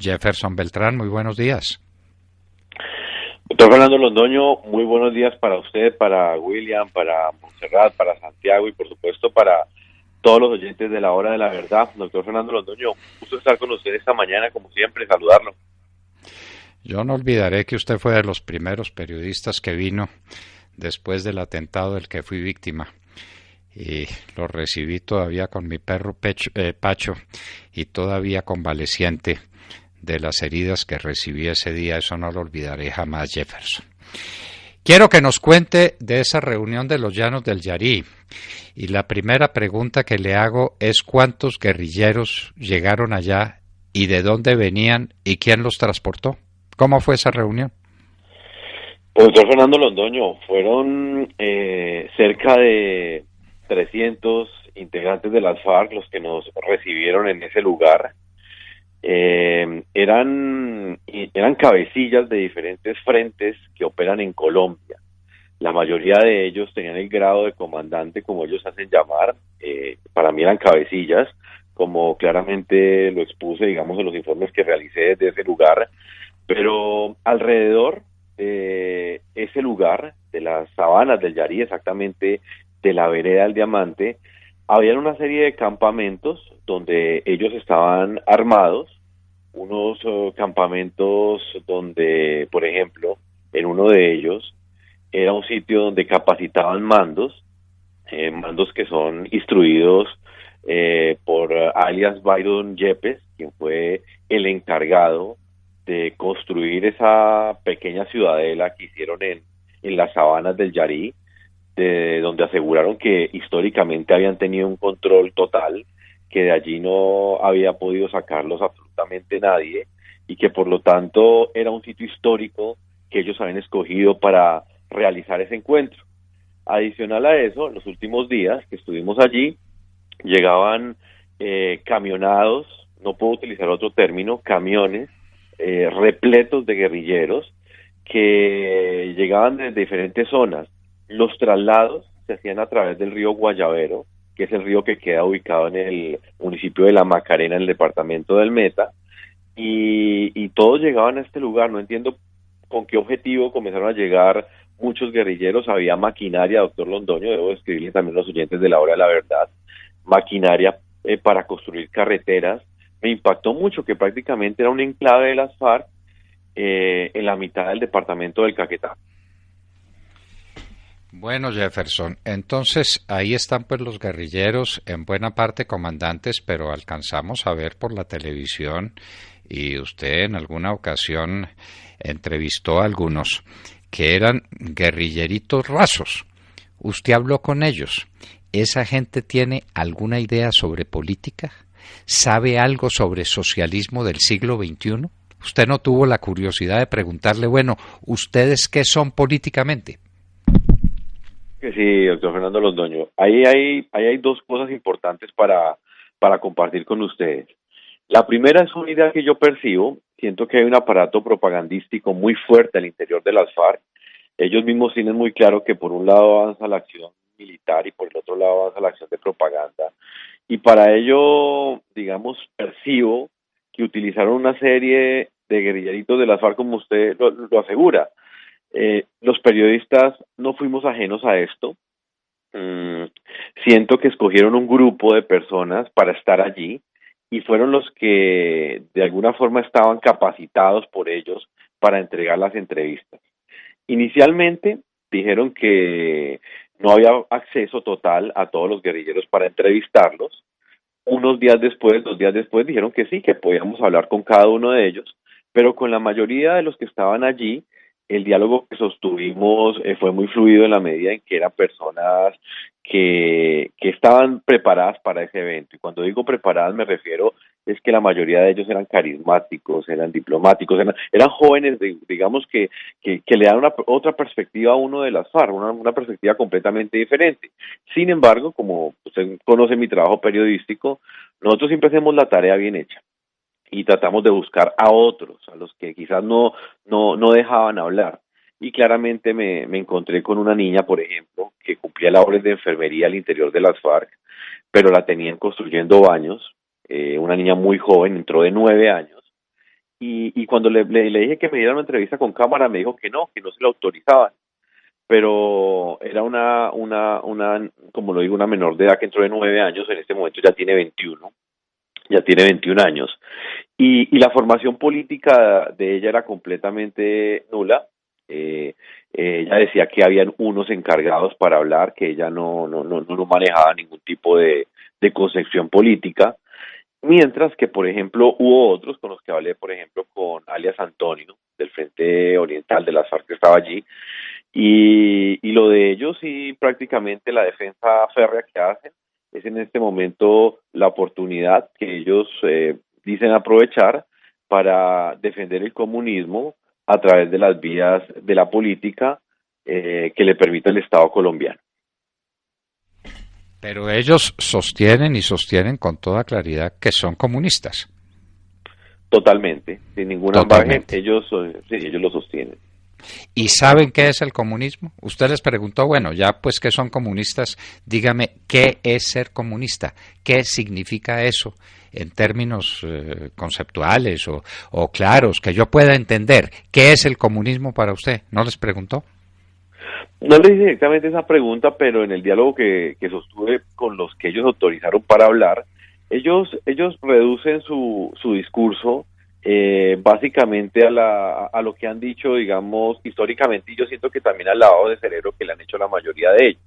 Jefferson Beltrán, muy buenos días. Doctor Fernando Londoño, muy buenos días para usted, para William, para Montserrat, para Santiago y por supuesto para todos los oyentes de la Hora de la Verdad. Doctor Fernando Londoño, gusto estar con usted esta mañana, como siempre, saludarlo. Yo no olvidaré que usted fue de los primeros periodistas que vino después del atentado del que fui víctima. Y lo recibí todavía con mi perro Pacho y todavía convaleciente de las heridas que recibí ese día. Eso no lo olvidaré jamás, Jefferson. Quiero que nos cuente de esa reunión de los Llanos del Yarí. Y la primera pregunta que le hago es ¿cuántos guerrilleros llegaron allá y de dónde venían y quién los transportó? ¿Cómo fue esa reunión? Pues, doctor Fernando Londoño, fueron cerca de 300 integrantes de las FARC los que nos recibieron en ese lugar. Eran cabecillas de diferentes frentes que operan en Colombia. La mayoría de ellos tenían el grado de comandante, como ellos hacen llamar. Para mí eran cabecillas, como claramente lo expuse, digamos, en los informes que realicé desde ese lugar. Pero alrededor de ese lugar, de las sabanas del Yarí, exactamente de la vereda del Diamante, había una serie de campamentos donde ellos estaban armados, unos campamentos donde, por ejemplo, en uno de ellos era un sitio donde capacitaban mandos que son instruidos por alias Byron Yepes, quien fue el encargado de construir esa pequeña ciudadela que hicieron en las sabanas del Yarí, de donde aseguraron que históricamente habían tenido un control total, que de allí no había podido sacarlos absolutamente nadie y que por lo tanto era un sitio histórico que ellos habían escogido para realizar ese encuentro. Adicional a eso, en los últimos días que estuvimos allí, llegaban camionados, no puedo utilizar otro término, camiones repletos de guerrilleros que llegaban desde diferentes zonas. Los traslados se hacían a través del río Guayavero, que es el río que queda ubicado en el municipio de La Macarena, en el departamento del Meta, y todos llegaban a este lugar. No entiendo con qué objetivo comenzaron a llegar muchos guerrilleros. Había maquinaria, doctor Londoño, debo describirle también a los oyentes de la Hora de la Verdad, maquinaria para construir carreteras. Me impactó mucho que prácticamente era un enclave de las FARC en la mitad del departamento del Caquetá. Bueno, Jefferson, entonces ahí están pues los guerrilleros, en buena parte comandantes, pero alcanzamos a ver por la televisión y usted en alguna ocasión entrevistó a algunos que eran guerrilleritos rasos. Usted habló con ellos. ¿Esa gente tiene alguna idea sobre política? ¿Sabe algo sobre socialismo del siglo XXI? ¿Usted no tuvo la curiosidad de preguntarle, bueno, ¿ustedes qué son políticamente? Que sí, doctor Fernando Londoño. Ahí hay dos cosas importantes para compartir con ustedes. La primera es una idea que yo percibo. Siento que hay un aparato propagandístico muy fuerte al interior de las FARC. Ellos mismos tienen muy claro que por un lado avanza la acción militar y por el otro lado avanza la acción de propaganda. Y para ello, digamos, percibo que utilizaron una serie de guerrilleritos de las FARC, como usted lo asegura. Los periodistas no fuimos ajenos a esto. Siento que escogieron un grupo de personas para estar allí y fueron los que de alguna forma estaban capacitados por ellos para entregar las entrevistas. Inicialmente dijeron que no había acceso total a todos los guerrilleros para entrevistarlos. Unos días después, 2 días después, dijeron que sí, que podíamos hablar con cada uno de ellos, pero con la mayoría de los que estaban allí, el diálogo que sostuvimos fue muy fluido en la medida en que eran personas que estaban preparadas para ese evento. Y cuando digo preparadas me refiero es que la mayoría de ellos eran carismáticos, eran diplomáticos, eran jóvenes, digamos, que le dan otra perspectiva a uno de las FARC, una perspectiva completamente diferente. Sin embargo, como usted conoce mi trabajo periodístico, nosotros siempre hacemos la tarea bien hecha y tratamos de buscar a otros, a los que quizás no dejaban hablar. Y claramente me encontré con una niña, por ejemplo, que cumplía labores de enfermería al interior de las FARC, pero la tenían construyendo baños, una niña muy joven, entró de 9 años, y cuando le dije que me diera una entrevista con cámara, me dijo que no se lo autorizaban, pero era como lo digo, una menor de edad que entró de 9 años, en este momento ya tiene 21 años, y la formación política de ella era completamente nula. Ella decía que habían unos encargados para hablar, que ella no manejaba ningún tipo de concepción política, mientras que, por ejemplo, hubo otros con los que hablé, por ejemplo, con alias Antonio, del Frente Oriental de las FARC, que estaba allí, y lo de ellos y prácticamente la defensa férrea que hacen es en este momento la oportunidad que ellos dicen aprovechar para defender el comunismo a través de las vías de la política que le permite el Estado colombiano. Pero ellos sostienen con toda claridad que son comunistas. Totalmente, sin ningún ambaje, ellos lo sostienen. ¿Y saben qué es el comunismo? Usted les preguntó, bueno, ya pues que son comunistas, dígame, ¿qué es ser comunista? ¿Qué significa eso en términos conceptuales o claros, que yo pueda entender? ¿Qué es el comunismo para usted? ¿No les preguntó? No le hice directamente esa pregunta, pero en el diálogo que sostuve con los que ellos autorizaron para hablar, ellos reducen su discurso básicamente a lo que han dicho, digamos, históricamente, y yo siento que también al lavado de cerebro que le han hecho la mayoría de ellos.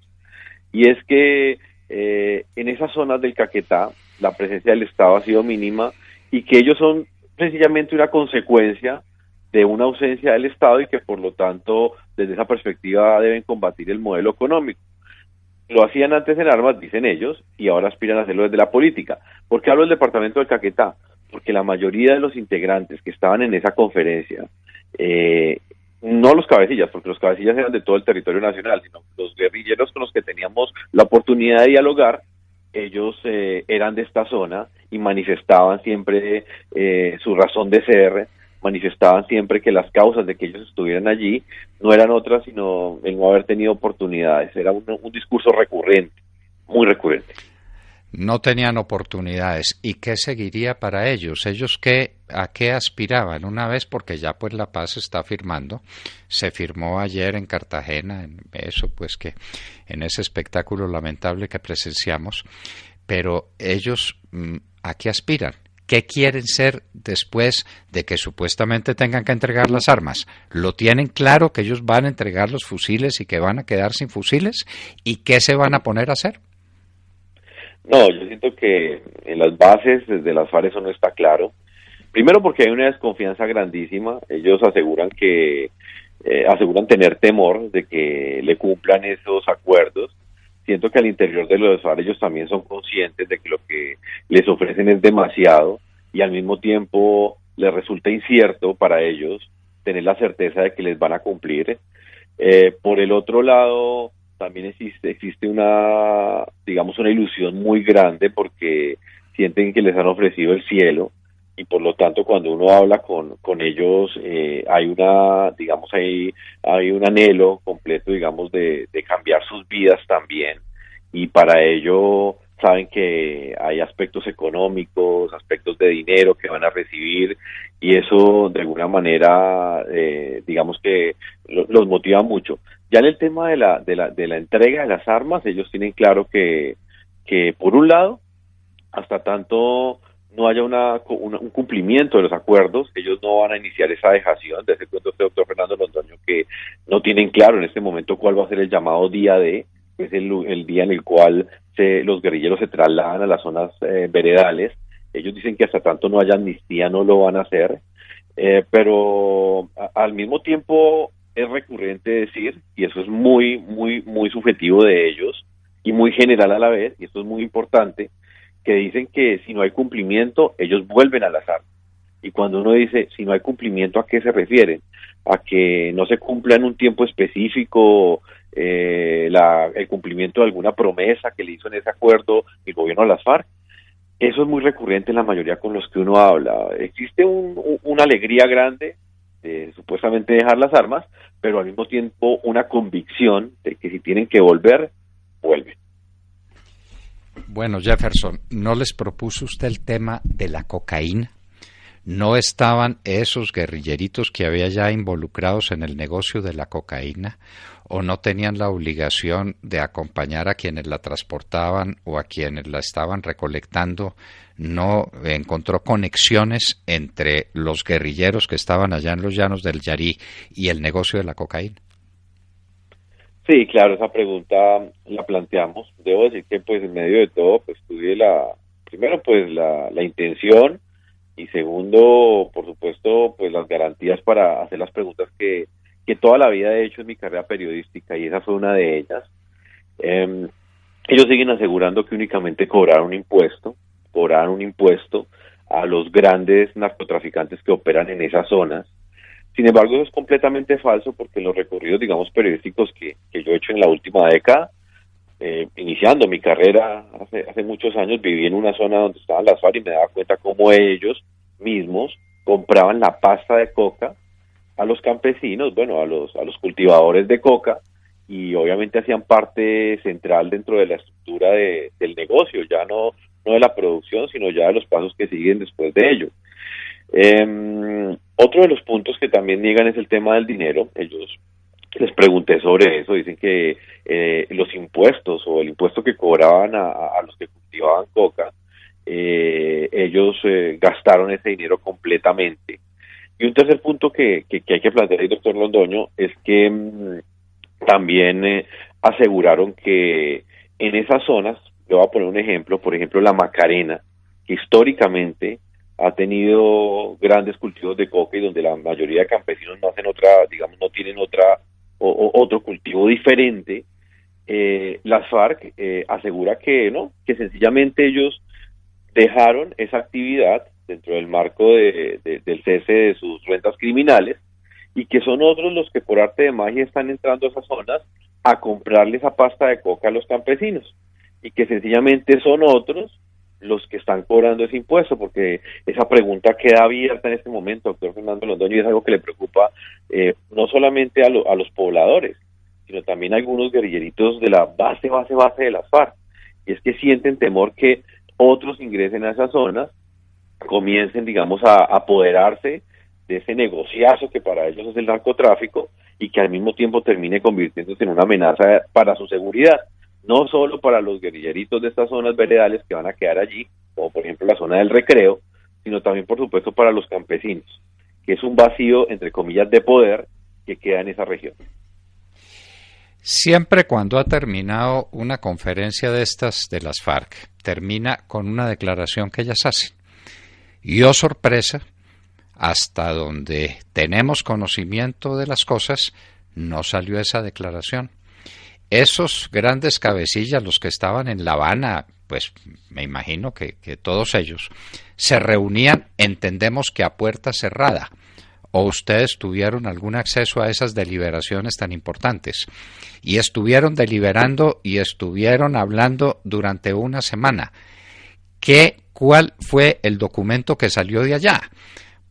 Y es que en esas zonas del Caquetá la presencia del Estado ha sido mínima y que ellos son sencillamente una consecuencia de una ausencia del Estado y que por lo tanto desde esa perspectiva deben combatir el modelo económico. Lo hacían antes en armas, dicen ellos, y ahora aspiran a hacerlo desde la política. ¿Por qué hablo del departamento del Caquetá? Porque la mayoría de los integrantes que estaban en esa conferencia, no los cabecillas, porque los cabecillas eran de todo el territorio nacional, sino los guerrilleros con los que teníamos la oportunidad de dialogar, ellos eran de esta zona y manifestaban siempre su razón de ser, manifestaban siempre que las causas de que ellos estuvieran allí no eran otras sino el no haber tenido oportunidades. Era un discurso recurrente, muy recurrente. No tenían oportunidades. ¿Y qué seguiría para ellos? ¿Ellos a qué aspiraban? Una vez, porque ya pues la paz se está firmando, se firmó ayer en Cartagena, en ese espectáculo lamentable que presenciamos, pero ellos ¿a qué aspiran? ¿Qué quieren ser después de que supuestamente tengan que entregar las armas? ¿Lo tienen claro que ellos van a entregar los fusiles y que van a quedar sin fusiles? ¿Y qué se van a poner a hacer? No, yo siento que en las bases desde las FARC eso no está claro. Primero porque hay una desconfianza grandísima. Ellos aseguran tener temor de que le cumplan esos acuerdos. Siento que al interior de los FARC ellos también son conscientes de que lo que les ofrecen es demasiado y al mismo tiempo les resulta incierto para ellos tener la certeza de que les van a cumplir. Por el otro lado, también existe una ilusión muy grande porque sienten que les han ofrecido el cielo y por lo tanto cuando uno habla con ellos hay un anhelo completo, digamos, de cambiar sus vidas también, y para ello saben que hay aspectos económicos, aspectos de dinero que van a recibir, y eso de alguna manera digamos que los motiva mucho. Ya en el tema de la entrega de las armas, ellos tienen claro que por un lado, hasta tanto no haya un cumplimiento de los acuerdos, ellos no van a iniciar esa dejación. De ese cuento este doctor Fernando Londoño, que no tienen claro en este momento cuál va a ser el llamado día D, que es el día en el cual los guerrilleros se trasladan a las zonas veredales. Ellos dicen que hasta tanto no haya amnistía no lo van a hacer, pero al mismo tiempo es recurrente decir, y eso es muy, muy, muy subjetivo de ellos y muy general a la vez, y esto es muy importante, que dicen que si no hay cumplimiento, ellos vuelven a las armas. Y cuando uno dice si no hay cumplimiento, ¿a qué se refieren? A que no se cumpla en un tiempo específico el cumplimiento de alguna promesa que le hizo en ese acuerdo el gobierno de las FARC. Eso es muy recurrente en la mayoría con los que uno habla. Existe una alegría grande de supuestamente dejar las armas, pero al mismo tiempo una convicción de que si tienen que volver, vuelven. Bueno, Jefferson, ¿no les propuso usted el tema de la cocaína? ¿No estaban esos guerrilleritos que había ya involucrados en el negocio de la cocaína? ¿O no tenían la obligación de acompañar a quienes la transportaban o a quienes la estaban recolectando? ¿No encontró conexiones entre los guerrilleros que estaban allá en los llanos del Yarí y el negocio de la cocaína? Sí, claro, esa pregunta la planteamos. Debo decir que pues en medio de todo pues tuve primero pues la intención y segundo, por supuesto, pues las garantías para hacer las preguntas que toda la vida he hecho en mi carrera periodística y esa fue una de ellas. Ellos siguen asegurando que únicamente cobraron un impuesto a los grandes narcotraficantes que operan en esas zonas. Sin embargo, eso es completamente falso porque en los recorridos, digamos, periodísticos que yo he hecho en la última década, iniciando mi carrera hace muchos años, viví en una zona donde estaban las FARC y me daba cuenta cómo ellos mismos compraban la pasta de coca a los campesinos, bueno, a los cultivadores de coca, y obviamente hacían parte central dentro de la estructura del negocio, ya no de la producción, sino ya de los pasos que siguen después de ello. Otro de los puntos que también niegan es el tema del dinero. Ellos, les pregunté sobre eso, dicen que los impuestos o el impuesto que cobraban a los que cultivaban coca, ellos gastaron ese dinero completamente. Y un tercer punto que hay que plantear, doctor Londoño, es que también aseguraron que en esas zonas, le voy a poner un ejemplo, por ejemplo la Macarena, que históricamente ha tenido grandes cultivos de coca y donde la mayoría de campesinos no hacen no tienen otro cultivo diferente, las FARC asegura que no, que sencillamente ellos dejaron esa actividad dentro del marco del cese de sus rentas criminales y que son otros los que por arte de magia están entrando a esas zonas a comprarle esa pasta de coca a los campesinos y que sencillamente son otros los que están cobrando ese impuesto, porque esa pregunta queda abierta en este momento, doctor Fernando Londoño, y es algo que le preocupa no solamente a los pobladores, sino también a algunos guerrilleritos de la base de las FARC, y es que sienten temor que otros ingresen a esas zonas, comiencen, digamos, a apoderarse de ese negociazo que para ellos es el narcotráfico y que al mismo tiempo termine convirtiéndose en una amenaza para su seguridad, no solo para los guerrilleritos de estas zonas veredales que van a quedar allí, como por ejemplo la zona del Recreo, sino también por supuesto para los campesinos, que es un vacío, entre comillas, de poder que queda en esa región. Siempre cuando ha terminado una conferencia de estas de las FARC, termina con una declaración que ellas hacen. Y oh sorpresa, hasta donde tenemos conocimiento de las cosas, no salió esa declaración. Esos grandes cabecillas, los que estaban en La Habana, pues me imagino que todos ellos, se reunían, entendemos que a puerta cerrada. ¿O ustedes tuvieron algún acceso a esas deliberaciones tan importantes? Y estuvieron deliberando y estuvieron hablando durante una semana. ¿Cuál fue el documento que salió de allá?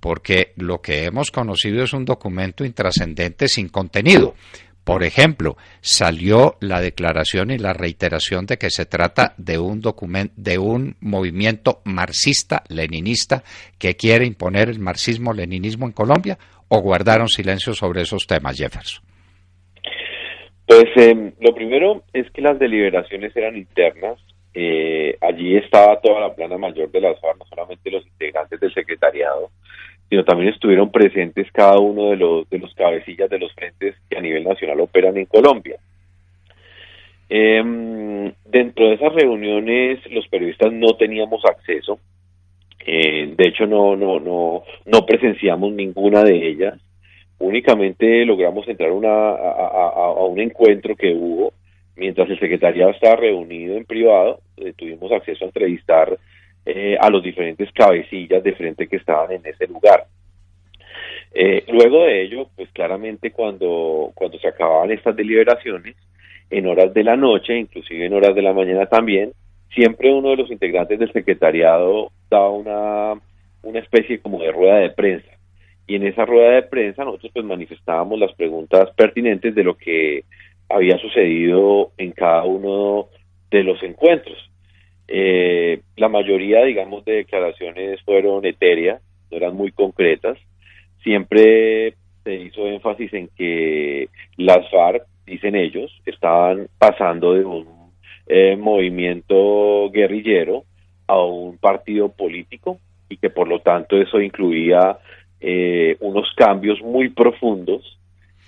Porque lo que hemos conocido es un documento intrascendente sin contenido. Por ejemplo, salió la declaración y la reiteración de que se trata de un movimiento marxista-leninista que quiere imponer el marxismo-leninismo en Colombia, ¿o guardaron silencio sobre esos temas, Jefferson? Pues lo primero es que las deliberaciones eran internas. Allí estaba toda la plana mayor de las FARC, no solamente los integrantes del secretariado, sino también estuvieron presentes cada uno de los cabecillas de los frentes que a nivel nacional operan en Colombia. Dentro de esas reuniones los periodistas no teníamos acceso, de hecho no presenciamos ninguna de ellas, únicamente logramos entrar a un encuentro que hubo mientras el secretariado estaba reunido en privado. Tuvimos acceso a entrevistar a los diferentes cabecillas de frente que estaban en ese lugar. Luego de ello, pues claramente cuando se acababan estas deliberaciones, en horas de la noche, inclusive en horas de la mañana también, siempre uno de los integrantes del secretariado daba una especie como de rueda de prensa. Y en esa rueda de prensa nosotros pues manifestábamos las preguntas pertinentes de lo que había sucedido en cada uno de los encuentros. La mayoría, digamos, de declaraciones fueron etéreas, no eran muy concretas. Siempre se hizo énfasis en que las FARC, dicen ellos, estaban pasando de un movimiento guerrillero a un partido político y que por lo tanto eso incluía unos cambios muy profundos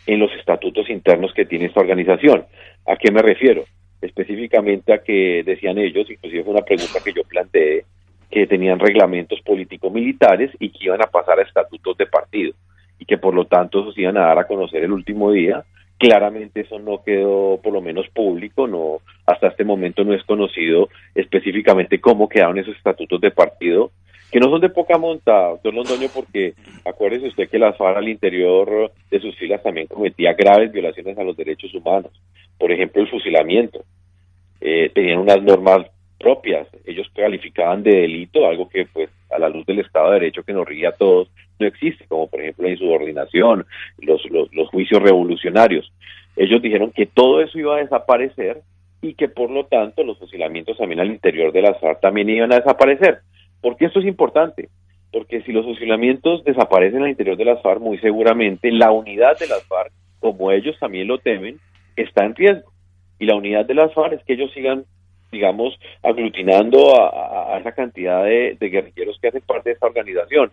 en los estatutos internos que tiene esta organización. ¿A qué me refiero? Específicamente a que decían ellos, inclusive fue una pregunta que yo planteé, que tenían reglamentos político-militares y que iban a pasar a estatutos de partido y que por lo tanto esos iban a dar a conocer el último día. Claramente eso no quedó por lo menos público, no, hasta este momento no es conocido específicamente cómo quedaron esos estatutos de partido, que no son de poca monta, doctor Londoño, porque acuérdese usted que las FARC al interior de sus filas también cometía graves violaciones a los derechos humanos, por ejemplo el fusilamiento, tenían unas normas propias, ellos calificaban de delito algo que pues a la luz del Estado de Derecho que nos rige a todos no existe, como por ejemplo la insubordinación, los juicios revolucionarios. Ellos dijeron que todo eso iba a desaparecer y que por lo tanto los fusilamientos también al interior de las FARC también iban a desaparecer. ¿Por qué esto es importante? Porque si los fusilamientos desaparecen al interior de las FARC, muy seguramente la unidad de las FARC, como ellos también lo temen, está en riesgo. Y la unidad de las FARC es que ellos sigan, digamos, aglutinando a esa cantidad de guerrilleros que hacen parte de esta organización.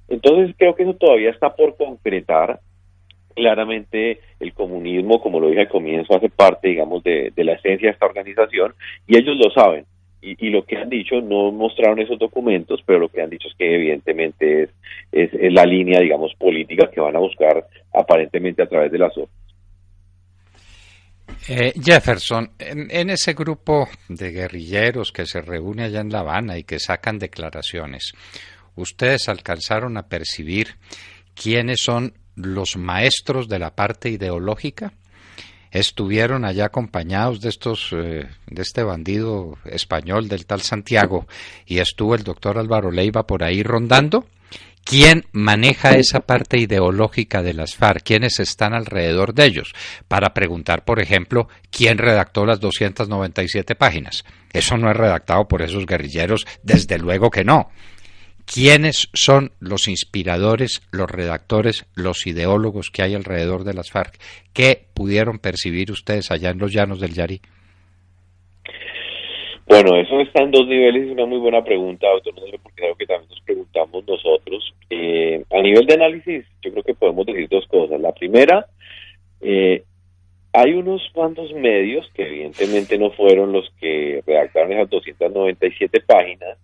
Entonces creo que eso todavía está por concretar. Claramente el comunismo, como lo dije al comienzo, hace parte, digamos, de la esencia de esta organización y ellos lo saben. Y lo que han dicho, no mostraron esos documentos, pero lo que han dicho es que evidentemente es la línea, digamos, política que van a buscar aparentemente a través de las ONU. Jefferson, en ese grupo de guerrilleros que se reúne allá en La Habana y que sacan declaraciones, ¿ustedes alcanzaron a percibir quiénes son los maestros de la parte ideológica? ¿Estuvieron allá acompañados de este bandido español del tal Santiago y estuvo el doctor Álvaro Leiva por ahí rondando? ¿Quién maneja esa parte ideológica de las FARC? ¿Quiénes están alrededor de ellos? Para preguntar, por ejemplo, ¿quién redactó las 297 páginas? Eso no es redactado por esos guerrilleros, desde luego que no. ¿Quiénes son los inspiradores, los redactores, los ideólogos que hay alrededor de las FARC? ¿Qué pudieron percibir ustedes allá en los llanos del Yari? Bueno, eso está en dos niveles, es una muy buena pregunta, doctor, porque es algo que también nos preguntamos nosotros. A nivel de análisis, yo creo que podemos decir dos cosas. La primera, hay unos bandos medios que evidentemente no fueron los que redactaron esas 297 páginas,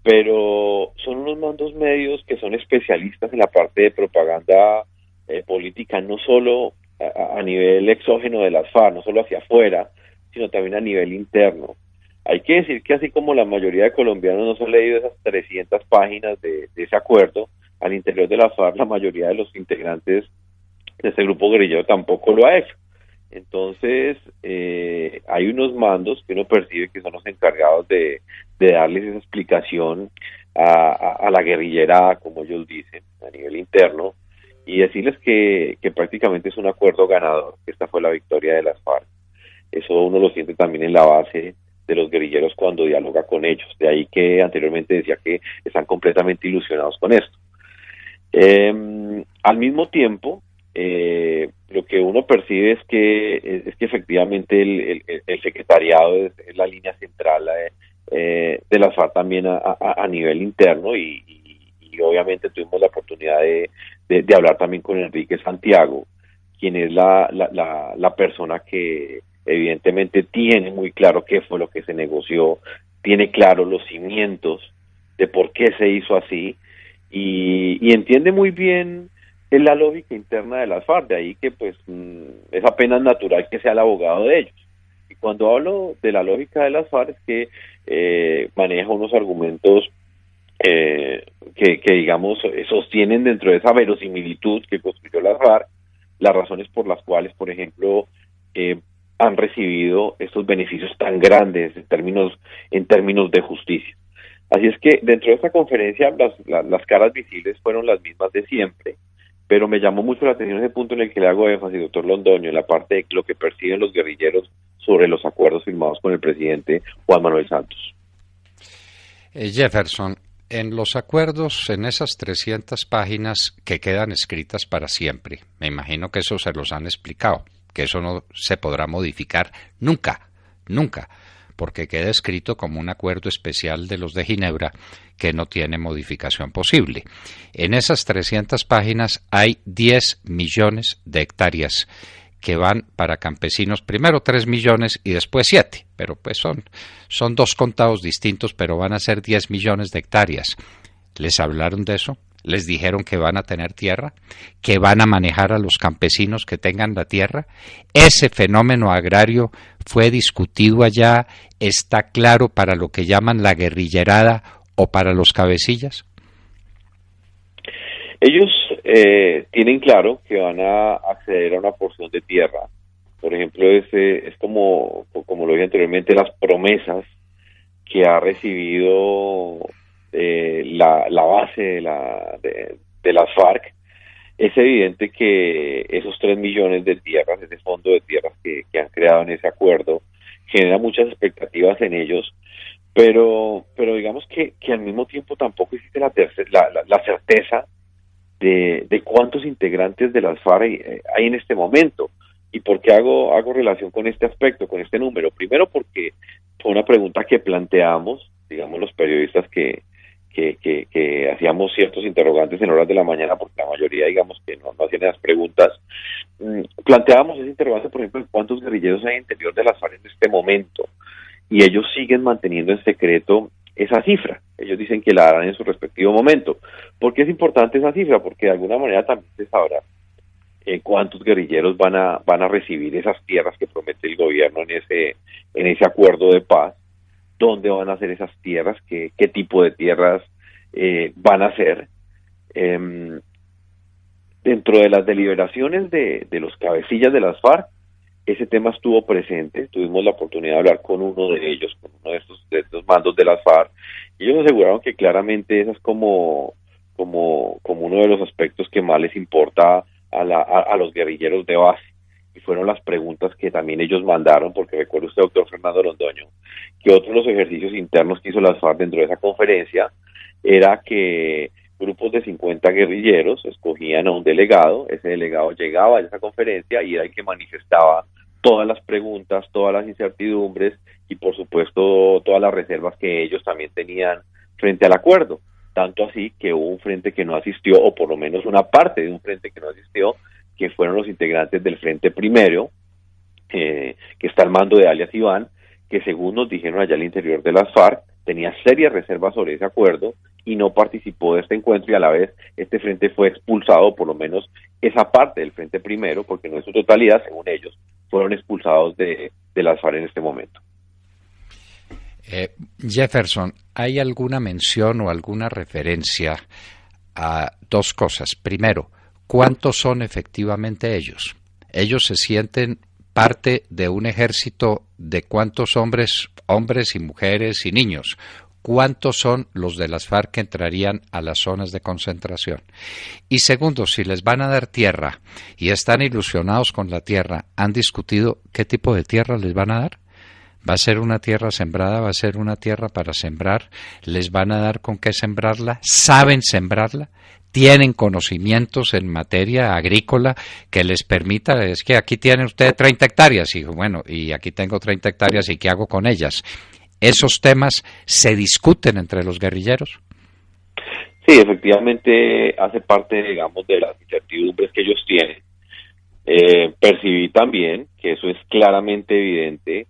pero son unos mandos medios que son especialistas en la parte de propaganda política, no solo a nivel exógeno de las FARC, no solo hacia afuera, sino también a nivel interno. Hay que decir que así como la mayoría de colombianos no se han leído esas 300 páginas de ese acuerdo, al interior de la FARC la mayoría de los integrantes de ese grupo guerrillero tampoco lo ha hecho. Entonces, hay unos mandos que uno percibe que son los encargados de darles esa explicación a la guerrillera, como ellos dicen, a nivel interno, y decirles que prácticamente es un acuerdo ganador, que esta fue la victoria de las FARC. Eso uno lo siente también en la base de los guerrilleros cuando dialoga con ellos. De ahí que anteriormente decía que están completamente ilusionados con esto. Al mismo tiempo, lo que uno percibe es que efectivamente el secretariado es la línea central de las FARC también a nivel interno y obviamente tuvimos la oportunidad de hablar también con Enrique Santiago, quien es la persona que evidentemente tiene muy claro qué fue lo que se negoció, tiene claro los cimientos de por qué se hizo así y entiende muy bien la lógica interna de las FARC, de ahí que pues es apenas natural que sea el abogado de ellos. Y cuando hablo de la lógica de las FARC es que maneja unos argumentos que digamos sostienen dentro de esa verosimilitud que construyó las FARC, las razones por las cuales, por ejemplo, han recibido estos beneficios tan grandes en términos de justicia. Así es que dentro de esta conferencia las caras visibles fueron las mismas de siempre, pero me llamó mucho la atención ese punto en el que le hago énfasis, doctor Londoño, en la parte de lo que perciben los guerrilleros sobre los acuerdos firmados con el presidente Juan Manuel Santos. Jefferson, En los acuerdos, en esas 300 páginas que quedan escritas para siempre, me imagino que eso se los han explicado, que eso no se podrá modificar nunca, nunca, porque queda escrito como un acuerdo especial de los de Ginebra que no tiene modificación posible. En esas 300 páginas hay 10 millones de hectáreas que van para campesinos, primero 3 millones y después 7, pero pues son dos contados distintos, pero van a ser 10 millones de hectáreas. ¿Les hablaron de eso? ¿Les dijeron que van a tener tierra? ¿Que van a manejar a los campesinos que tengan la tierra? Ese fenómeno agrario fue discutido allá, está claro para lo que llaman la guerrillerada o para los cabecillas. Ellos tienen claro que van a acceder a una porción de tierra. Por ejemplo, es como lo dije anteriormente, las promesas que ha recibido la base de las FARC. Es evidente que esos 3 millones de tierras, ese fondo de tierras que han creado en ese acuerdo, genera muchas expectativas en ellos, pero digamos que al mismo tiempo tampoco existe la certeza de cuántos integrantes de las FARC hay en este momento. ¿Y por qué hago relación con este aspecto, con este número? Primero porque fue una pregunta que planteamos, digamos, los periodistas que hacíamos ciertos interrogantes en horas de la mañana, porque la mayoría, digamos, que no hacían esas preguntas. Planteábamos ese interrogante, por ejemplo, de cuántos guerrilleros hay en el interior de las FARC en este momento, y ellos siguen manteniendo en secreto esa cifra. Ellos dicen que la darán en su respectivo momento. ¿Por qué es importante esa cifra? Porque de alguna manera también se sabrá cuántos guerrilleros van a recibir esas tierras que promete el gobierno en ese acuerdo de paz, dónde van a ser esas tierras, qué tipo de tierras van a ser. Dentro de las deliberaciones de los cabecillas de las FARC, ese tema estuvo presente. Tuvimos la oportunidad de hablar con uno de ellos, con uno de estos mandos de las FARC, y ellos aseguraron que claramente ese es como uno de los aspectos que más les importa a los guerrilleros de base, y fueron las preguntas que también ellos mandaron, porque recuerda usted, doctor Fernando Londoño, que otro de los ejercicios internos que hizo las FARC dentro de esa conferencia era que grupos de 50 guerrilleros escogían a un delegado, ese delegado llegaba a esa conferencia y era el que manifestaba todas las preguntas, todas las incertidumbres y por supuesto todas las reservas que ellos también tenían frente al acuerdo. Tanto así que hubo un frente que no asistió, o por lo menos una parte de un frente que no asistió, que fueron los integrantes del Frente Primero, que está al mando de alias Iván, que según nos dijeron allá al interior de las FARC, tenía serias reservas sobre ese acuerdo y no participó de este encuentro, y a la vez este frente fue expulsado, por lo menos esa parte del Frente Primero, porque no en su totalidad, según ellos, fueron expulsados de las FARC en este momento. Jefferson, ¿hay alguna mención o alguna referencia a dos cosas? Primero, ¿cuántos son efectivamente ellos? ¿Ellos se sienten parte de un ejército de cuántos hombres y mujeres y niños? ¿Cuántos son los de las FARC que entrarían a las zonas de concentración? Y segundo, si les van a dar tierra y están ilusionados con la tierra, ¿han discutido qué tipo de tierra les van a dar? ¿Va a ser una tierra sembrada? ¿Va a ser una tierra para sembrar? ¿Les van a dar con qué sembrarla? ¿Saben sembrarla? ¿Tienen conocimientos en materia agrícola que les permita? Es que aquí tiene usted 30 hectáreas. Y bueno, y aquí tengo 30 hectáreas, ¿y qué hago con ellas? ¿Esos temas se discuten entre los guerrilleros? Sí, efectivamente hace parte, digamos, de las incertidumbres que ellos tienen. Percibí también que eso es claramente evidente.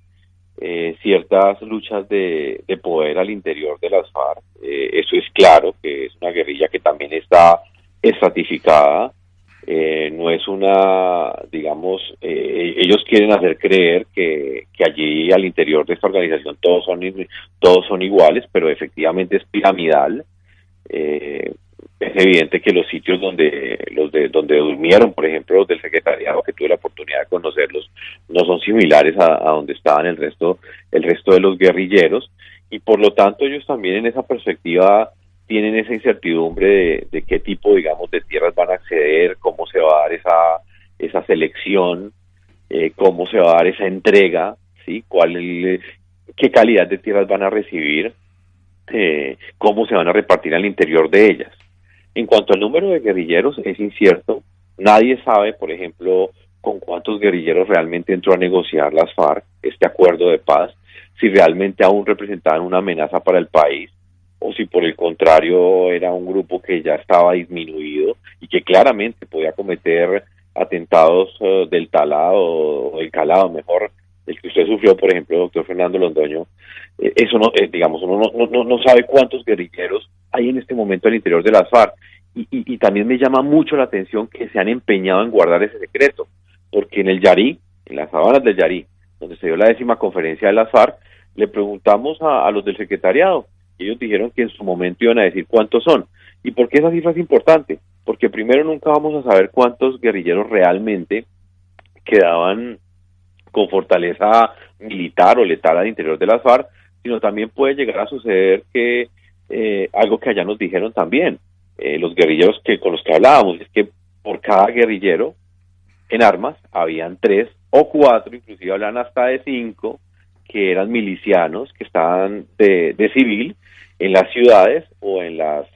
Ciertas luchas de poder al interior de las FARC, eso es claro, que es una guerrilla que también está estratificada, no es una, digamos, ellos quieren hacer creer que allí al interior de esta organización todos son iguales, pero efectivamente es piramidal. Es evidente que los sitios donde durmieron, por ejemplo, los del secretariado, que tuve la oportunidad de conocerlos, no son similares a donde estaban el resto de los guerrilleros, y por lo tanto ellos también en esa perspectiva tienen esa incertidumbre de qué tipo, digamos, de tierras van a acceder, cómo se va a dar esa selección, cómo se va a dar esa entrega, ¿sí? Qué calidad de tierras van a recibir. cómo se van a repartir al interior de ellas. En cuanto al número de guerrilleros, es incierto. Nadie sabe, por ejemplo, con cuántos guerrilleros realmente entró a negociar las FARC este acuerdo de paz, si realmente aún representaban una amenaza para el país, o si por el contrario era un grupo que ya estaba disminuido y que claramente podía cometer atentados del talado o del calado, mejor, el que usted sufrió, por ejemplo, doctor Fernando Londoño. Eso no, digamos, uno no sabe cuántos guerrilleros hay en este momento al interior de las FARC, y también me llama mucho la atención que se han empeñado en guardar ese secreto, porque en el Yarí, en las sabanas del Yarí, donde se dio la 10ª conferencia de las FARC, le preguntamos a los del secretariado, y ellos dijeron que en su momento iban a decir cuántos son. ¿Y por qué esa cifra es importante? Porque primero nunca vamos a saber cuántos guerrilleros realmente quedaban con fortaleza militar o letal al interior de las FARC, sino también puede llegar a suceder que algo que allá nos dijeron también, los guerrilleros con los que hablábamos, es que por cada guerrillero en armas habían 3 o 4, inclusive hablan hasta de 5, que eran milicianos, que estaban de civil en las ciudades o en las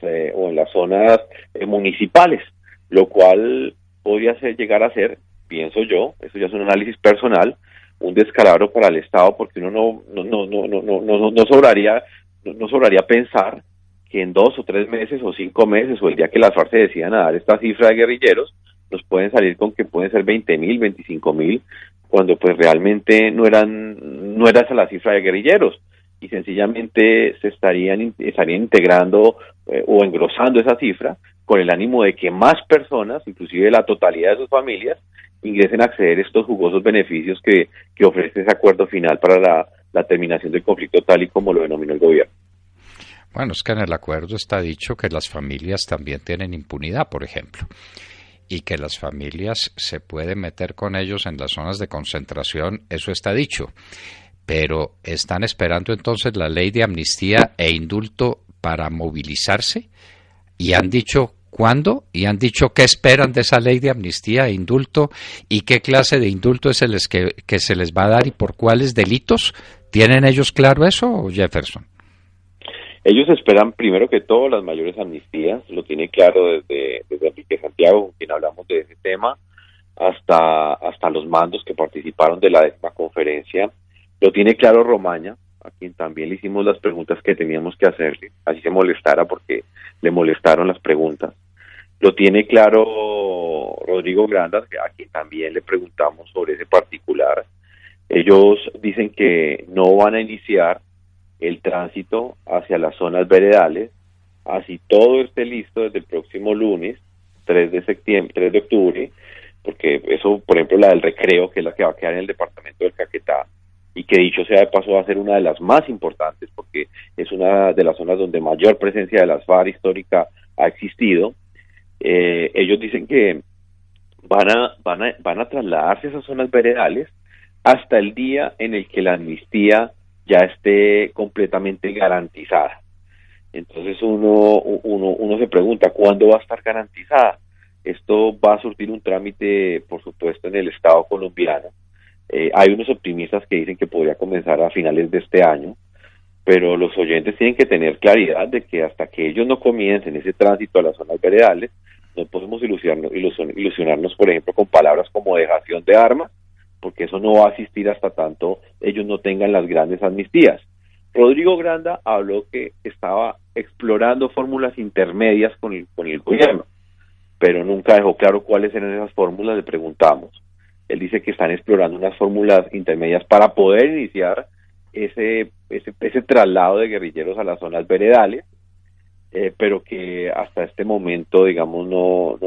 zonas municipales, lo cual podría llegar a ser, pienso yo, eso ya es un análisis personal, un descalabro para el Estado, porque uno no sobraría pensar que en 2 o 3 meses o 5 meses o el día que las FARC se decidan a dar esta cifra de guerrilleros, nos pueden salir con que pueden ser 20.000, 25.000, cuando pues realmente no era esa la cifra de guerrilleros, y sencillamente estarían integrando o engrosando esa cifra con el ánimo de que más personas, inclusive la totalidad de sus familias, ingresen a acceder a estos jugosos beneficios que ofrece ese acuerdo final para la terminación del conflicto tal y como lo denominó el gobierno. Bueno, es que en el acuerdo está dicho que las familias también tienen impunidad, por ejemplo, y que las familias se pueden meter con ellos en las zonas de concentración, eso está dicho. Pero ¿están esperando entonces la ley de amnistía e indulto para movilizarse? ¿Y han dicho cuándo? ¿Y han dicho qué esperan de esa ley de amnistía e indulto? ¿Y qué clase de indulto es el que se les va a dar y por cuáles delitos? ¿Tienen ellos claro eso, Jefferson? Ellos esperan primero que todo las mayores amnistías, lo tiene claro desde Enrique Santiago, con quien hablamos de ese tema, hasta los mandos que participaron de la 10ª conferencia. Lo tiene claro Romaña, a quien también le hicimos las preguntas que teníamos que hacerle, así se molestara porque le molestaron las preguntas. Lo tiene claro Rodrigo Granda, a quien también le preguntamos sobre ese particular. Ellos dicen que no van a iniciar el tránsito hacia las zonas veredales, así todo esté listo desde el próximo lunes, 3 de octubre, porque eso, por ejemplo, la del Recreo, que es la que va a quedar en el departamento del Caquetá, y que dicho sea de paso va a ser una de las más importantes, porque es una de las zonas donde mayor presencia de las FARC histórica ha existido. Ellos dicen que van a trasladarse a esas zonas veredales hasta el día en el que la amnistía ya esté completamente garantizada. Entonces uno se pregunta, ¿cuándo va a estar garantizada? Esto va a surtir un trámite, por supuesto, en el Estado colombiano. Hay unos optimistas que dicen que podría comenzar a finales de este año, pero los oyentes tienen que tener claridad de que hasta que ellos no comiencen ese tránsito a las zonas veredales, no podemos ilusionarnos, por ejemplo, con palabras como dejación de armas, porque eso no va a existir hasta tanto ellos no tengan las grandes amnistías. Rodrigo Granda habló que estaba explorando fórmulas intermedias con el gobierno, pero nunca dejó claro cuáles eran esas fórmulas, le preguntamos. Él dice que están explorando unas fórmulas intermedias para poder iniciar ese traslado de guerrilleros a las zonas veredales, pero que hasta este momento, digamos, no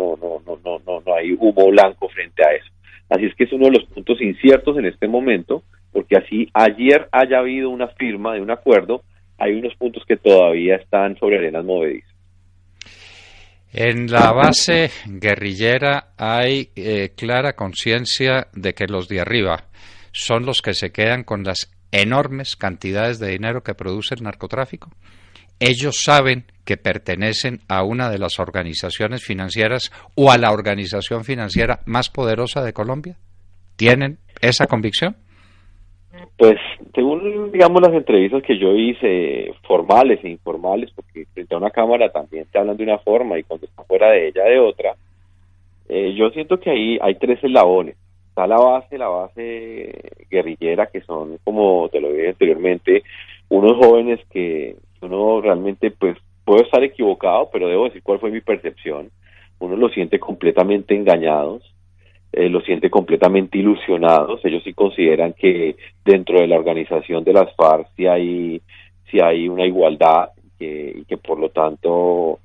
hay humo blanco frente a eso. Así es que es uno de los puntos inciertos en este momento, porque así ayer haya habido una firma de un acuerdo, hay unos puntos que todavía están sobre arenas movedizas. En la base guerrillera hay clara conciencia de que los de arriba son los que se quedan con las enormes cantidades de dinero que produce el narcotráfico. Ellos saben que pertenecen a una de las organizaciones financieras o a la organización financiera más poderosa de Colombia. ¿Tienen esa convicción? Pues, según, digamos, las entrevistas que yo hice, formales e informales, porque frente a una cámara también te hablan de una forma y cuando está fuera de ella de otra, yo siento que ahí hay tres eslabones. Está la base guerrillera, que son, como te lo dije anteriormente, unos jóvenes que uno realmente, pues, puedo estar equivocado, pero debo decir cuál fue mi percepción. Uno los siente completamente engañados, los siente completamente ilusionados. Ellos sí consideran que dentro de la organización de las FARC sí hay una igualdad y que por lo tanto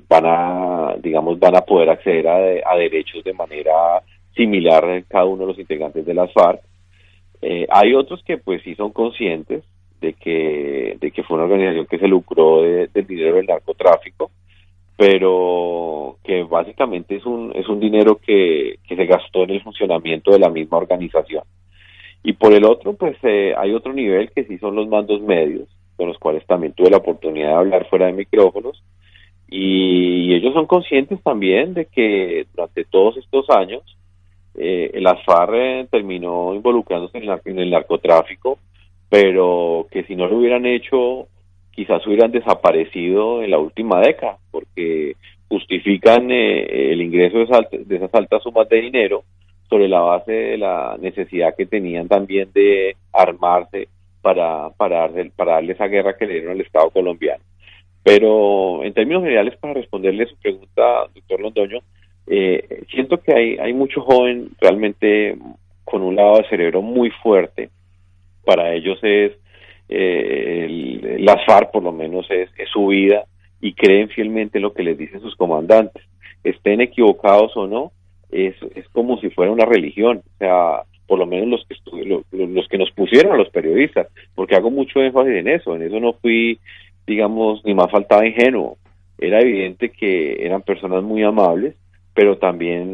van a poder acceder a derechos de manera similar cada uno de los integrantes de las FARC. Hay otros que pues sí son conscientes de que fue una organización que se lucró del dinero del narcotráfico, pero que básicamente es un dinero que se gastó en el funcionamiento de la misma organización. Y por el otro, pues hay otro nivel que sí son los mandos medios, con los cuales también tuve la oportunidad de hablar fuera de micrófonos, y ellos son conscientes también de que durante todos estos años las FARC terminó involucrándose en el narcotráfico, pero que si no lo hubieran hecho, quizás hubieran desaparecido en la última década, porque justifican el ingreso de esas altas sumas de dinero sobre la base de la necesidad que tenían también de armarse para darle esa guerra que le dieron al Estado colombiano. Pero en términos generales, para responderle su pregunta, doctor Londoño, siento que hay mucho joven realmente con un lado de cerebro muy fuerte. Para ellos es las FARC, por lo menos es su vida, y creen fielmente en lo que les dicen sus comandantes. Estén equivocados o no, es como si fuera una religión. O sea, por lo menos los que nos pusieron a los periodistas, porque hago mucho énfasis en eso no fui, digamos, ni más faltaba ingenuo. Era evidente que eran personas muy amables, pero también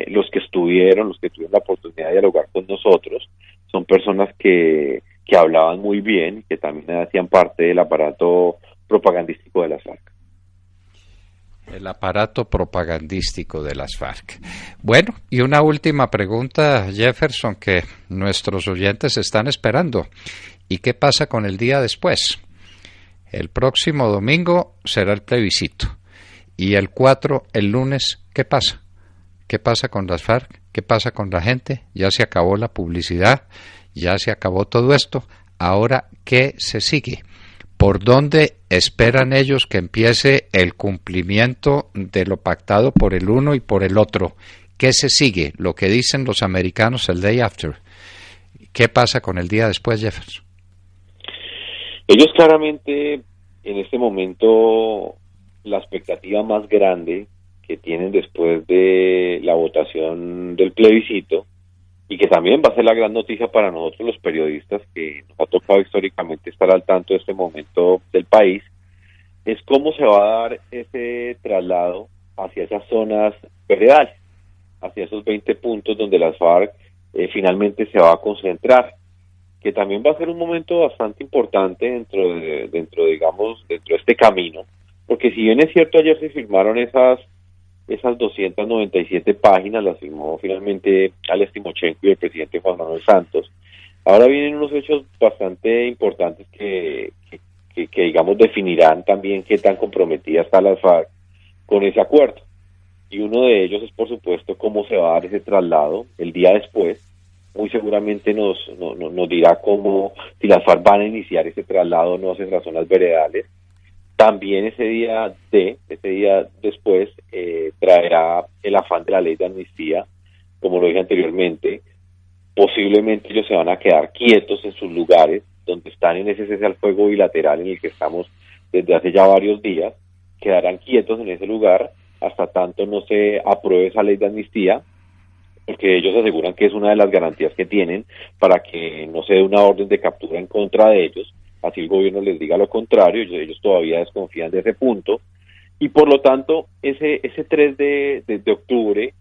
los que tuvieron la oportunidad de dialogar con nosotros, son personas que hablaban muy bien, que también hacían parte del aparato propagandístico de las FARC. El aparato propagandístico de las FARC. Bueno, y una última pregunta, Jefferson, que nuestros oyentes están esperando. ¿Y qué pasa con el día después? El próximo domingo será el plebiscito. Y el 4, el lunes, ¿qué pasa? ¿Qué pasa con las FARC? ¿Qué pasa con la gente? Ya se acabó la publicidad, ya se acabó todo esto. Ahora, ¿qué se sigue? ¿Por dónde esperan ellos que empiece el cumplimiento de lo pactado por el uno y por el otro? ¿Qué se sigue? Lo que dicen los americanos el day after. ¿Qué pasa con el día después, Jefferson? Ellos claramente, en este momento, la expectativa más grande que tienen después de la votación del plebiscito, y que también va a ser la gran noticia para nosotros los periodistas, que nos ha tocado históricamente estar al tanto de este momento del país, es cómo se va a dar ese traslado hacia esas zonas veredales, hacia esos 20 puntos donde las FARC finalmente se va a concentrar, que también va a ser un momento bastante importante dentro de este camino, porque si bien es cierto, ayer se firmaron esas 297 páginas, las firmó finalmente Alex Timochenko y el presidente Juan Manuel Santos. Ahora vienen unos hechos bastante importantes que digamos definirán también qué tan comprometida está la FARC con ese acuerdo. Y uno de ellos es, por supuesto, cómo se va a dar ese traslado el día después. Muy seguramente nos dirá cómo, si las FARC van a iniciar ese traslado o no hacia las zonas veredales. También ese día después traerá el afán de la ley de amnistía, como lo dije anteriormente. Posiblemente ellos se van a quedar quietos en sus lugares, donde están en ese cese al fuego bilateral en el que estamos desde hace ya varios días. Quedarán quietos en ese lugar hasta tanto no se apruebe esa ley de amnistía, porque ellos aseguran que es una de las garantías que tienen para que no se dé una orden de captura en contra de ellos. Así el gobierno les diga lo contrario, ellos todavía desconfían de ese punto, y por lo tanto, ese 3 de octubre,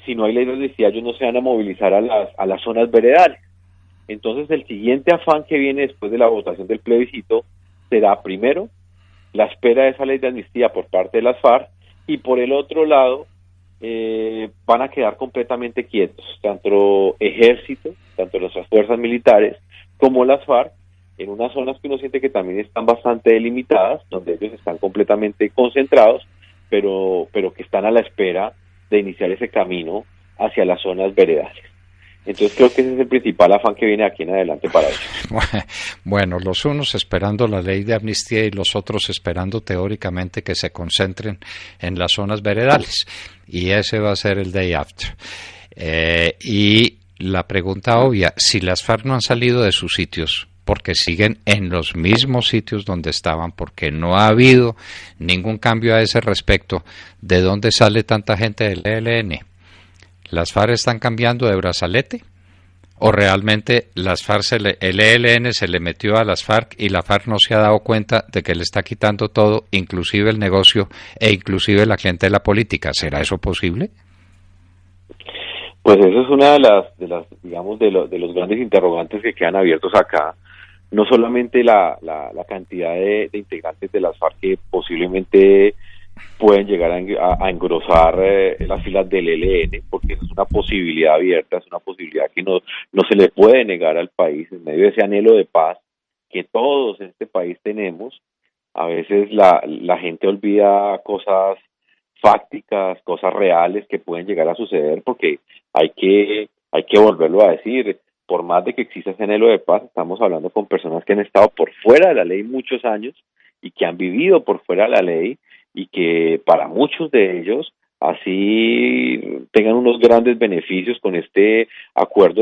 si no hay ley de amnistía, ellos no se van a movilizar a las zonas veredales. Entonces, el siguiente afán que viene después de la votación del plebiscito será, primero, la espera de esa ley de amnistía por parte de las FARC, y por el otro lado, van a quedar completamente quietos, tanto ejército, tanto nuestras fuerzas militares, como las FARC, en unas zonas que uno siente que también están bastante delimitadas, donde ellos están completamente concentrados, pero que están a la espera de iniciar ese camino hacia las zonas veredales. Entonces creo que ese es el principal afán que viene aquí en adelante para ellos. Bueno, los unos esperando la ley de amnistía y los otros esperando teóricamente que se concentren en las zonas veredales. Y ese va a ser el day after. Y la pregunta obvia, si las FARC no han salido de sus sitios, porque siguen en los mismos sitios donde estaban, porque no ha habido ningún cambio a ese respecto, ¿de dónde sale tanta gente del ELN? ¿Las FARC están cambiando de brazalete? ¿O realmente las FARC el ELN se le metió a las FARC y la FARC no se ha dado cuenta de que le está quitando todo, inclusive el negocio e inclusive la clientela política? ¿Será eso posible? Pues eso es una de las digamos, de los grandes interrogantes que quedan abiertos acá. No solamente la cantidad de integrantes de las FARC que posiblemente pueden llegar a engrosar las filas del ELN, porque eso es una posibilidad abierta, es una posibilidad que no se le puede negar al país en medio de ese anhelo de paz que todos en este país tenemos. A veces la gente olvida cosas fácticas, cosas reales que pueden llegar a suceder, porque hay que volverlo a decir. Por más de que exista ese anhelo de paz, estamos hablando con personas que han estado por fuera de la ley muchos años y que han vivido por fuera de la ley, y que para muchos de ellos así tengan unos grandes beneficios con este acuerdo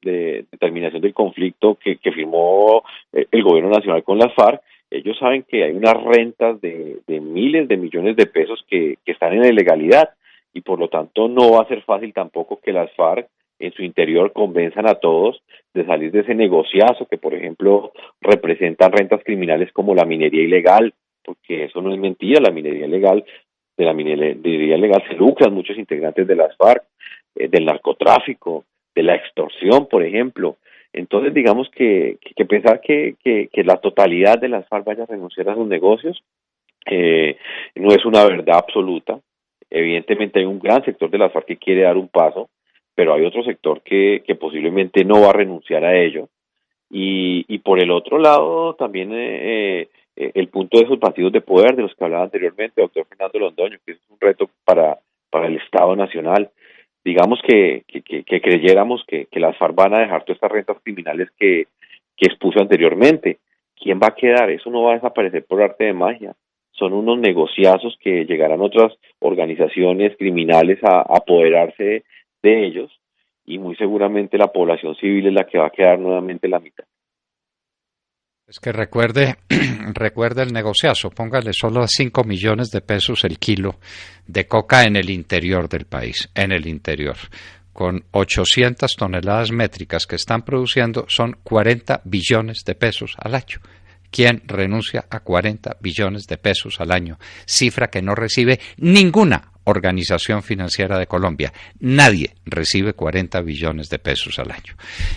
de terminación del conflicto que firmó el gobierno nacional con las FARC. Ellos saben que hay unas rentas de miles de millones de pesos que están en la ilegalidad, y por lo tanto no va a ser fácil tampoco que las FARC en su interior convenzan a todos de salir de ese negociazo que, por ejemplo, representan rentas criminales como la minería ilegal, porque eso no es mentira. La minería ilegal, de la minería ilegal se lucran muchos integrantes de las FARC, del narcotráfico, de la extorsión, por ejemplo. Entonces, digamos que pensar que la totalidad de las FARC vaya a renunciar a sus negocios no es una verdad absoluta. Evidentemente hay un gran sector de las FARC que quiere dar un paso, pero hay otro sector que posiblemente no va a renunciar a ello. Y por el otro lado, también el punto de esos partidos de poder de los que hablaba anteriormente, doctor Fernando Londoño, que es un reto para el Estado Nacional. Digamos que creyéramos que las FARC van a dejar todas estas rentas criminales que expuso anteriormente. ¿Quién va a quedar? Eso no va a desaparecer por arte de magia. Son unos negociazos que llegarán otras organizaciones criminales a apoderarse de ellos, y muy seguramente la población civil es la que va a quedar nuevamente en la mitad. Es que recuerde el negociazo, póngale solo a 5 millones de pesos el kilo de coca en el interior del país, en el interior. Con 800 toneladas métricas que están produciendo, son 40 billones de pesos al año. ¿Quién renuncia a 40 billones de pesos al año? Cifra que no recibe ninguna organización financiera de Colombia. Nadie recibe 40 billones de pesos al año.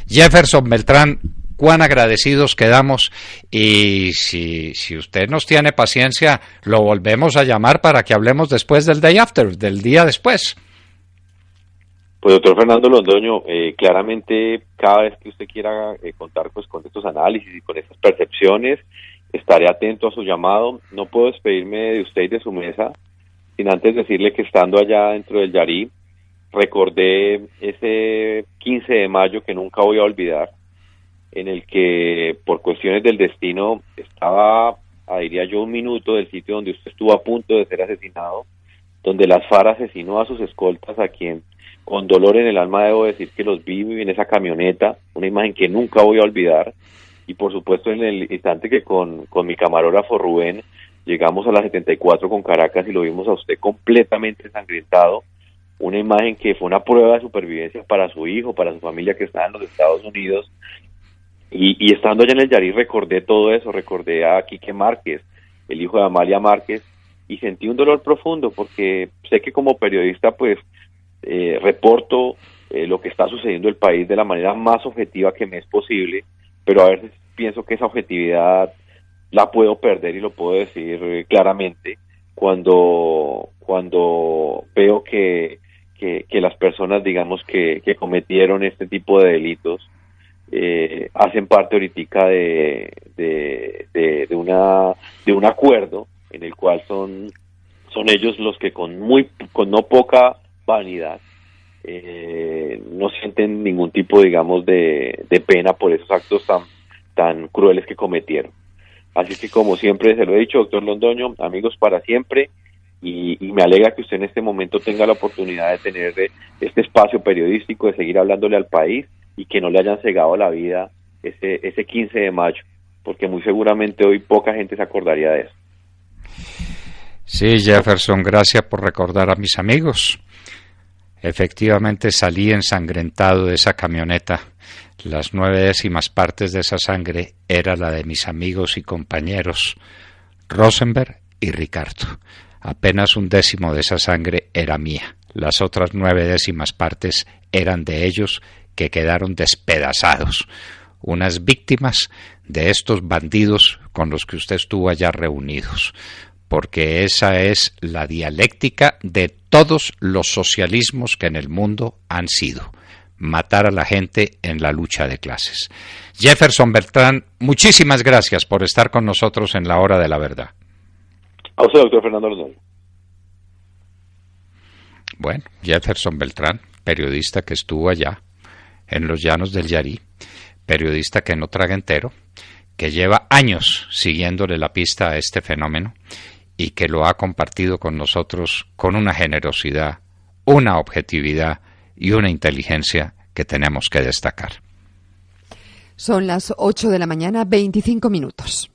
Jefferson Beltrán, cuán agradecidos quedamos, y si usted nos tiene paciencia, lo volvemos a llamar para que hablemos después del day after, del día después. Pues doctor Fernando Londoño, claramente cada vez que usted quiera contar pues con estos análisis y con estas percepciones, estaré atento a su llamado. No puedo despedirme de usted y de su mesa sin antes decirle que estando allá dentro del Yarí, recordé ese 15 de mayo que nunca voy a olvidar, en el que por cuestiones del destino estaba, diría yo, 1 minuto del sitio donde usted estuvo a punto de ser asesinado, donde las FARC asesinó a sus escoltas, a quien con dolor en el alma debo decir que los vi en esa camioneta, una imagen que nunca voy a olvidar. Y por supuesto en el instante que con mi camarógrafo Rubén llegamos a la 74 con Caracas y lo vimos a usted completamente ensangrentado, una imagen que fue una prueba de supervivencia para su hijo, para su familia que está en los Estados Unidos. Y estando allá en el Yarí recordé todo eso, recordé a Quique Márquez, el hijo de Amalia Márquez, y sentí un dolor profundo porque sé que como periodista pues reporto lo que está sucediendo en el país de la manera más objetiva que me es posible, pero a veces pienso que esa objetividad la puedo perder, y lo puedo decir claramente, cuando veo que las personas, digamos, que cometieron este tipo de delitos hacen parte ahorita de un acuerdo en el cual son ellos los que con no poca vanidad no sienten ningún tipo, digamos, de pena por esos actos tan crueles que cometieron. Así que, como siempre se lo he dicho, doctor Londoño, amigos para siempre, y me alegra que usted en este momento tenga la oportunidad de tener este espacio periodístico, de seguir hablándole al país, y que no le hayan cegado la vida ese 15 de mayo, porque muy seguramente hoy poca gente se acordaría de eso. Sí, Jefferson, gracias por recordar a mis amigos. Efectivamente salí ensangrentado de esa camioneta. Las 9/10 partes de esa sangre era la de mis amigos y compañeros Rosenberg y Ricardo. Apenas 1/10 de esa sangre era mía. Las otras 9/10 partes eran de ellos, que quedaron despedazados. Unas víctimas de estos bandidos con los que usted estuvo allá reunidos. Porque esa es la dialéctica de todos los socialismos que en el mundo han sido: matar a la gente en la lucha de clases. Jefferson Beltrán, muchísimas gracias por estar con nosotros en la Hora de la Verdad. A usted, doctor Fernando Londoño. Bueno, Jefferson Beltrán, periodista que estuvo allá en los llanos del Yarí, periodista que no traga entero, que lleva años siguiéndole la pista a este fenómeno y que lo ha compartido con nosotros con una generosidad, una objetividad y una inteligencia que tenemos que destacar. Son las 8 de la mañana, 25 minutos.